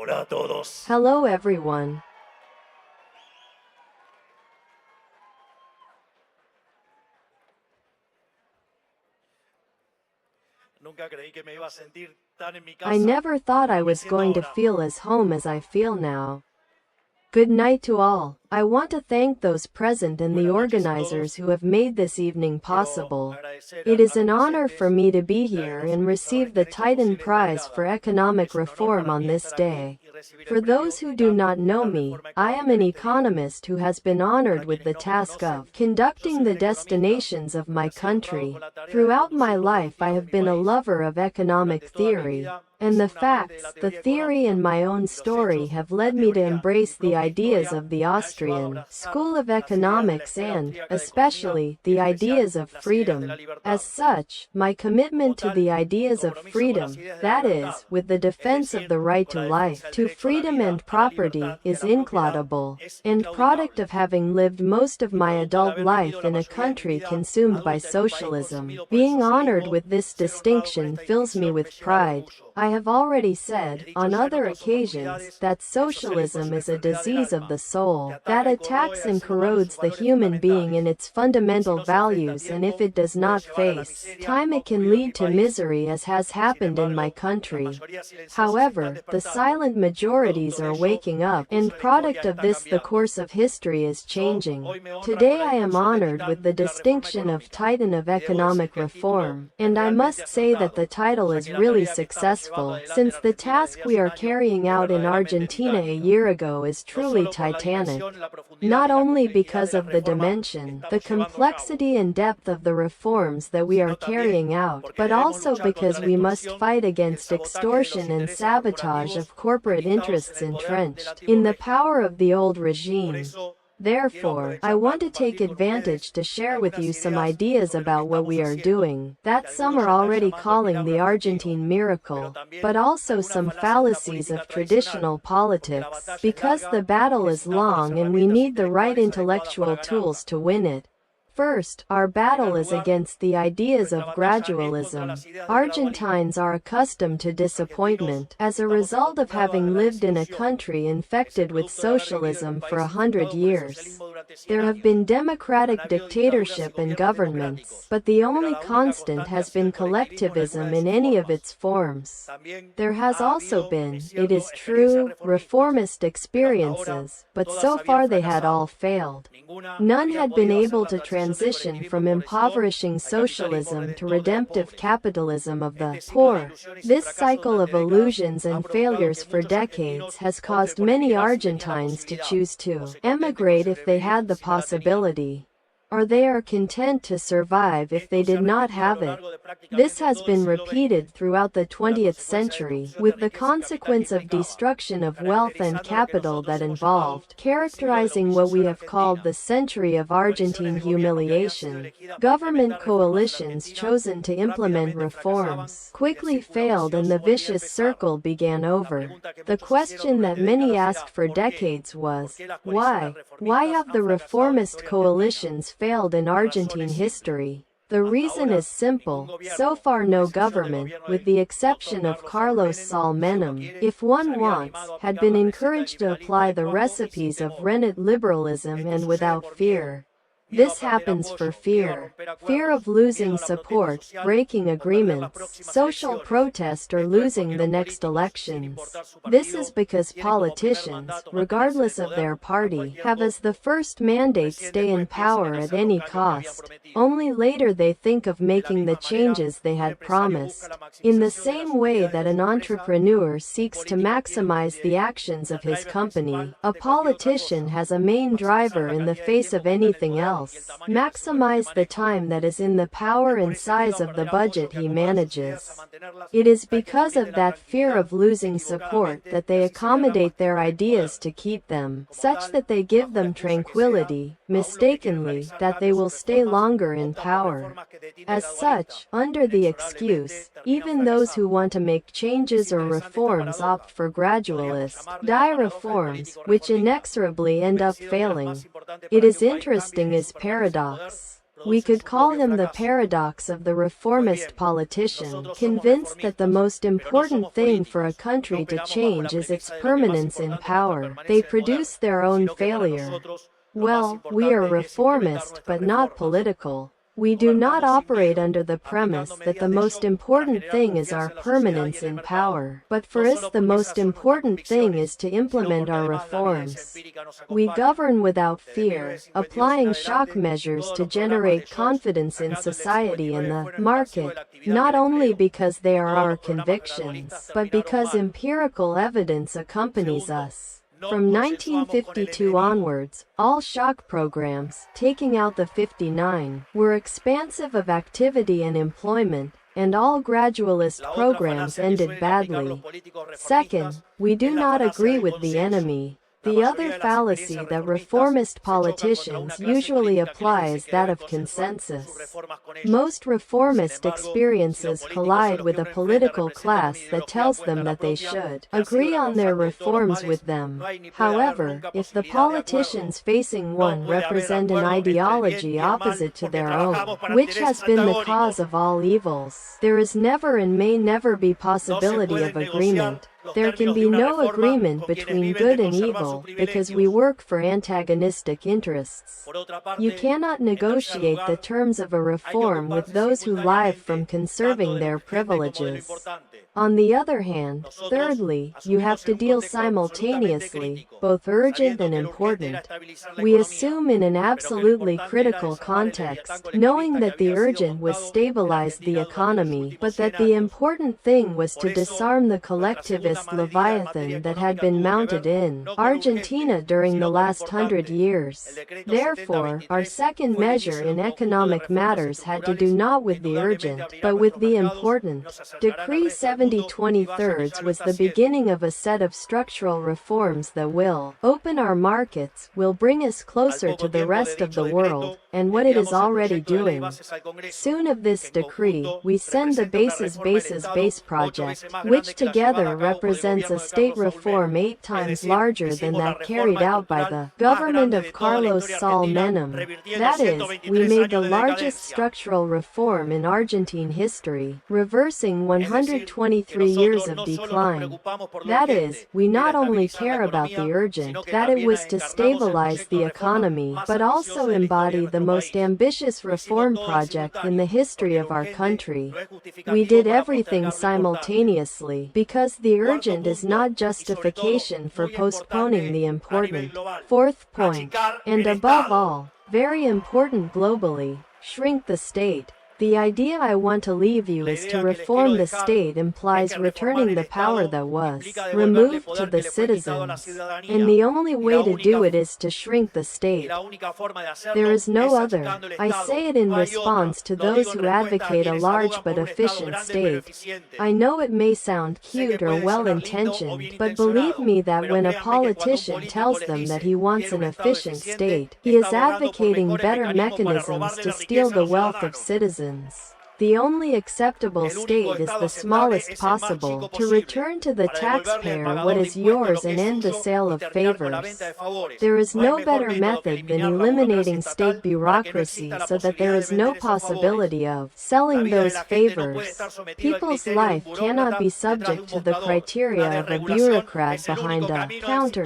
Hola a todos. Hello everyone. Nunca creí que me iba a sentir tan en mi I casa. never thought I was going to feel as home as I feel now. Good night to all. I want to thank those present and the organizers who have made this evening possible. It is an honor for me to be here and receive the Titan Prize for Economic Reform on this day. For those who do not know me, I am an economist who has been honored with the task of conducting the destinations of my country. Throughout my life I have been a lover of economic theory, and the facts, the theory and my own story have led me to embrace the ideas of the Austrian School of Economics and, especially, the ideas of freedom. As such, my commitment to the ideas of freedom, that is, with the defense of the right to life, to freedom and property, is inclaudable, and product of having lived most of my adult life in a country consumed by socialism. Being honored with this distinction fills me with pride. I have already said, on other occasions, that socialism is a disease of the soul, that attacks and corrodes the human being in its fundamental values, and if it does not face time it can lead to misery, as has happened in my country. However, the silent majorities are waking up, and product of this the course of history is changing. Today I am honored with the distinction of Titan of Economic Reform, and I must say that the title is really successful, since the task we are carrying out in Argentina a year ago is truly titanic. Not only because of the dimension, the complexity and depth of the reforms that we are carrying out, but also because we must fight against extortion and sabotage of corporate interests entrenched in the power of the old regime. Therefore, I want to take advantage to share with you some ideas about what we are doing, that some are already calling the Argentine miracle, but also some fallacies of traditional politics, because the battle is long and we need the right intellectual tools to win it. First, our battle is against the ideas of gradualism. Argentines are accustomed to disappointment as a result of having lived in a country infected with socialism for 100 years. There have been democratic dictatorship and governments, but the only constant has been collectivism in any of its forms. There has also been, it is true, reformist experiences, but so far they had all failed. None had been able to transition from impoverishing socialism to redemptive capitalism of the poor. This cycle of illusions and failures for decades has caused many Argentines to choose to emigrate if they had the possibility, or they are content to survive if they did not have it. This has been repeated throughout the 20th century, with the consequence of destruction of wealth and capital that involved, characterizing what we have called the century of Argentine humiliation. Government coalitions chosen to implement reforms quickly failed and the vicious circle began over. The question that many asked for decades was, why? Why have the reformist coalitions failed in Argentine history? The reason is simple. So far no government, with the exception of Carlos Saul Menem, if one wants, had been encouraged to apply the recipes of rented liberalism and without fear. This happens for fear of losing support, breaking agreements, social protest or losing the next elections. This is because politicians, regardless of their party, have as the first mandate stay in power at any cost. Only later they think of making the changes they had promised. In the same way that an entrepreneur seeks to maximize the actions of his company, a politician has a main driver in the face of anything else. Maximize the time that is in the power and size of the budget he manages. It is because of that fear of losing support that they accommodate their ideas to keep them, such that they give them tranquility, mistakenly, that they will stay longer in power. As such, under the excuse, even those who want to make changes or reforms opt for gradualist, dire reforms, which inexorably end up failing. It is interesting as paradox. We could call him the paradox of the reformist politician, convinced that the most important thing for a country to change is its permanence in power. They produce their own failure. Well, we are reformist but not political. We do not operate under the premise that the most important thing is our permanence in power, but for us the most important thing is to implement our reforms. We govern without fear, applying shock measures to generate confidence in society and the market, not only because they are our convictions, but because empirical evidence accompanies us. From 1952 onwards, all shock programs, taking out the 59, were expansive of activity and employment, and all gradualist programs ended badly. Second, we do not agree with the enemy. The other fallacy that reformist politicians usually apply is that of consensus. Most reformist experiences collide with a political class that tells them that they should agree on their reforms with them. However, if the politicians facing one represent an ideology opposite to their own, which has been the cause of all evils, there is never and may never be possibility of agreement. There can be no agreement between good and evil, because we work for antagonistic interests. You cannot negotiate the terms of a reform with those who live from conserving their privileges. On the other hand, thirdly, you have to deal simultaneously, both urgent and important. We assume in an absolutely critical context, knowing that the urgent was stabilize the economy, but that the important thing was to disarm the collectivist leviathan that had been mounted in Argentina during the last 100 years. Therefore, our second measure in economic matters had to do not with the urgent, but with the important. Decree 70/23 was the beginning of a set of structural reforms that will open our markets, will bring us closer to the rest of the world, and what it is already doing. Soon of this decree, we send the base project, which together represents a state reform 8 times larger than that carried out by the government of Carlos Saul Menem. That is, we made the largest structural reform in Argentine history, reversing 123 years of decline. That is, we not only care about the urgent, that it was to stabilize the economy, but also embody the most ambitious reform project in the history of our country. We did everything simultaneously, because the urgent is not justification for postponing the important. Fourth point, and above all, very important globally, shrink the state. The idea I want to leave you is to reform the state implies returning the power that was removed to the citizens, and the only way to do it is to shrink the state. There is no other. I say it in response to those who advocate a large but efficient state. I know it may sound cute or well-intentioned, but believe me that when a politician tells them that he wants an efficient state, he is advocating better mechanisms to steal the wealth of citizens. The only acceptable state is the smallest possible, to return to the taxpayer what is yours and end the sale of favors. There is no better method than eliminating state bureaucracy so that there is no possibility of selling those favors. People's life cannot be subject to the criteria of a bureaucrat behind a counter.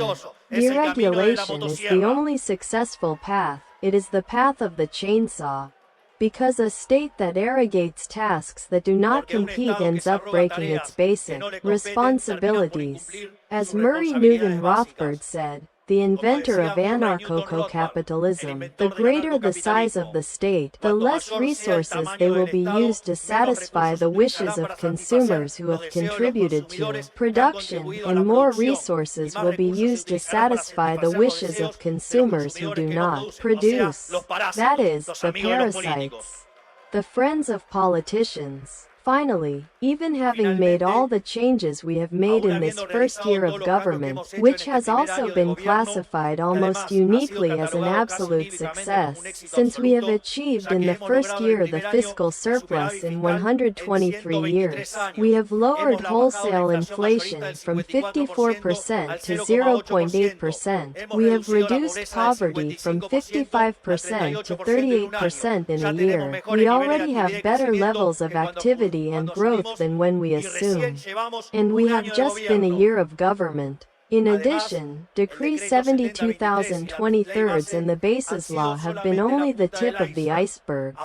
Deregulation is the only successful path. It is the path of the chainsaw. Because a state that arrogates tasks that do not compete ends up breaking its basic responsibilities. As Murray Newton Rothbard said, the inventor of anarcho-capitalism, the greater the size of the state, the less resources they will be used to satisfy the wishes of consumers who have contributed to production, and more resources will be used to satisfy the wishes of consumers who do not produce. That is, the parasites, the friends of politicians. Finally, even having made all the changes we have made in this first year of government, which has also been classified almost uniquely as an absolute success, since we have achieved in the first year the fiscal surplus in 123 years, we have lowered wholesale inflation from 54% to 0.8%, we have reduced poverty from 55% to 38% in a year, we already have better levels of activity and growth than when we assumed. And we have just been a year of government. In addition, Decree 72,023 and the Bases Law have been only the tip of the iceberg.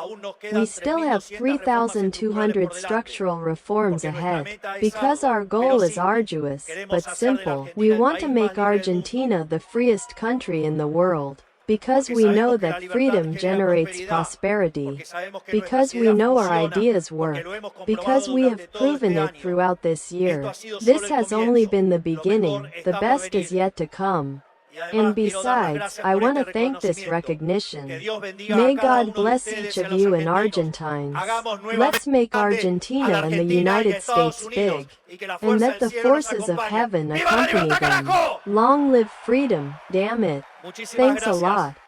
We still have 3,200 structural reforms ahead. Because our goal is arduous, but simple, we want to make Argentina the freest country in the world. Because we know that freedom generates prosperity. Because we know our ideas work. Because we have proven it throughout this year. This has only been the beginning, the best is yet to come. And besides, I want to thank this recognition. May God bless each of you and Argentines. Let's make Argentina and the United States big. And that the forces of heaven accompany them. Long live freedom, damn it. Thanks a lot.